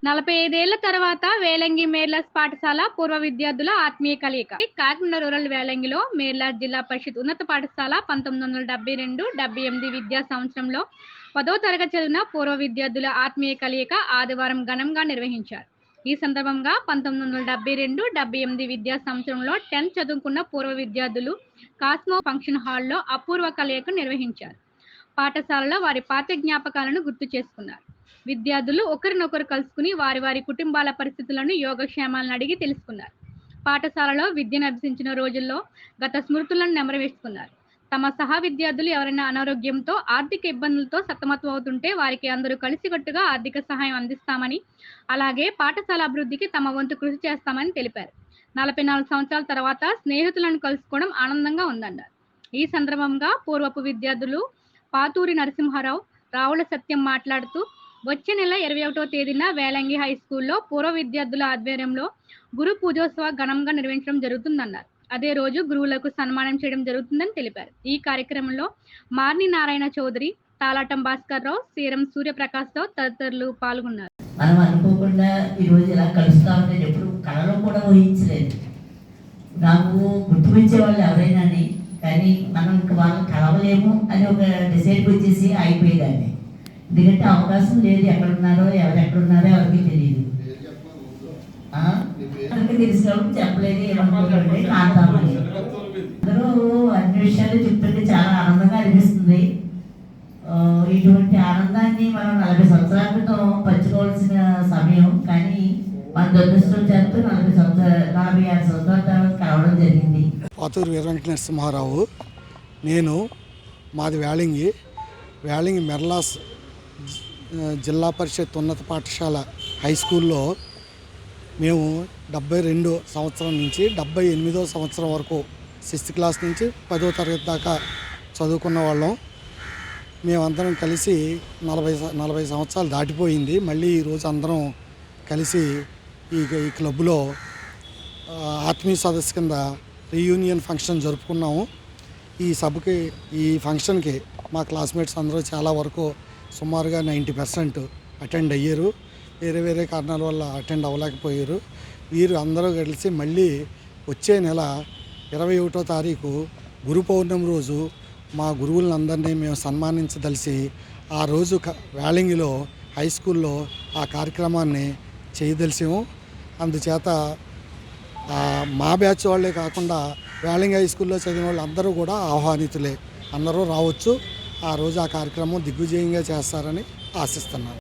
45 ఏళ్ల తర్వాత వేలంగి మేర్లాస్ పాఠశాల పూర్వ విద్యార్థుల ఆత్మీయ కలయిక. కాకినాడ రూరల్ వేలంగిలో మేర్లాస్ జిల్లా పరిషత్ ఉన్నత పాఠశాల 1972-78 విద్యా సంవత్సరంలో 10వ తరగతి చదివిన పూర్వ విద్యార్థుల ఆత్మీయ కలయిక ఆదివారం ఘనంగా నిర్వహించారు. ఈ సందర్భంగా 1972-78 విద్యా సంవత్సరంలో 10th చదువుకున్న పూర్వ విద్యార్థులు కాస్మో ఫంక్షన్ హాల్లో అపూర్వ కలయిక నిర్వహించారు. పాఠశాలలో వారి పాత జ్ఞాపకాలను గుర్తు చేసుకున్నారు. విద్యార్థులు ఒకరినొకరు కలుసుకుని వారి కుటుంబాల పరిస్థితులను, యోగక్షేమాలను అడిగి తెలుసుకున్నారు. పాఠశాలలో విద్యను అభ్యసించిన రోజుల్లో గత స్మృతులను నెమరవేసుకున్నారు. తమ సహా విద్యార్థులు ఎవరైనా అనారోగ్యంతో, ఆర్థిక ఇబ్బందులతో సతమతం అవుతుంటే వారికి అందరూ కలిసికట్టుగా ఆర్థిక సహాయం అందిస్తామని, అలాగే పాఠశాల అభివృద్ధికి తమ వంతు కృషి చేస్తామని తెలిపారు. 44 సంవత్సరాల తర్వాత స్నేహితులను కలుసుకోవడం ఆనందంగా ఉందన్నారు. ఈ సందర్భంగా పూర్వపు విద్యార్థులు పాతూరి నరసింహారావు, రావుల సత్యం మాట్లాడుతూ, వచ్చే నెల 21వ తేదీన వేలంగి హై స్కూల్లో పూర్వ విద్యార్థుల ఆధ్వర్యంలో గురు పూజోత్సవ ఘనంగా నిర్వహించడం జరుగుతుందన్నారు. అదే రోజు గురువులకు సన్మానం చేయడం జరుగుతుందని తెలిపారు. ఈ కార్యక్రమంలో మార్ని నారాయణ చౌదరి, తాలాటం భాస్కర్ రావు, సీరం సూర్యప్రకాశ్ రావు తదితరులు పాల్గొన్నారు. మనం అనుకోకుండా ఈరోజు ఇలా కలుస్తామని ఎప్పుడు కళలో కూడా ఊహించలేదు. నాకు గుర్తుపెచ్చే వాళ్ళు ఎవరైనా కానీ మనం ఇంక వాళ్ళని కలవలేము అని ఒక డిసైడ్కి వచ్చేసి అయిపోయేదాన్ని. ఎందుకంటే అవకాశం లేదు, ఎక్కడున్నారో ఎవరెక్కడున్నారో ఎవరికి తెలియదు. అందరికీ తెలిసినప్పుడు చెప్పలేదు, ఏమనుకోకండి కాంతామని. అందరూ అన్ని విషయాలు చెప్తుంటే చాలా ఆనందంగా అనిపిస్తుంది. ఇటువంటి ఆనందాన్ని మనం 40 సంవత్సరాల క్రితం పంచుకోవాల్సిన సమయం, కానీ మన దురదృష్టం చేస్తూ 46 సంవత్సరాల తర్వాత కలవడం జరిగింది. పాతూరు వీర వెంకట నరసింహారావు. మాది వేలంగి మెర్లాస్ జిల్లా పరిషత్ ఉన్నత పాఠశాల హై స్కూల్లో మేము 72 సంవత్సరం నుంచి 78వ సంవత్సరం వరకు 6th క్లాస్ నుంచి 10వ తరగతి దాకా చదువుకున్న వాళ్ళం. మేమందరం కలిసి 40 సంవత్సరాలు దాటిపోయింది. మళ్ళీ ఈరోజు అందరం కలిసి ఈ క్లబ్లో ఆత్మీయ సదస్సు కింద రీయూనియన్ ఫంక్షన్ జరుపుకున్నాము. ఈ ఫంక్షన్కి మా క్లాస్మేట్స్ అందరూ చాలా వరకు సుమారుగా 90% అటెండ్ అయ్యారు. వేరే కారణాల వల్ల అటెండ్ అవ్వలేకపోయారు. వీరు అందరూ కలిసి మళ్ళీ వచ్చే నెల 21వ తారీఖు గురు పౌర్ణమి రోజు మా గురువులందరినీ మేము సన్మానించదలిసి ఆ రోజు వేలంగిలో హై స్కూల్లో ఆ కార్యక్రమాన్ని చేయదలిసాము. అందుచేత మా బ్యాచ్ వాళ్ళే కాకుండా వేలంగి హై స్కూల్లో చదివిన వాళ్ళు అందరూ కూడా ఆహ్వానితులే, అందరూ రావచ్చు. ఆ రోజు ఆ కార్యక్రమం దిగ్విజయంగా చేస్తారని ఆశిస్తున్నాను.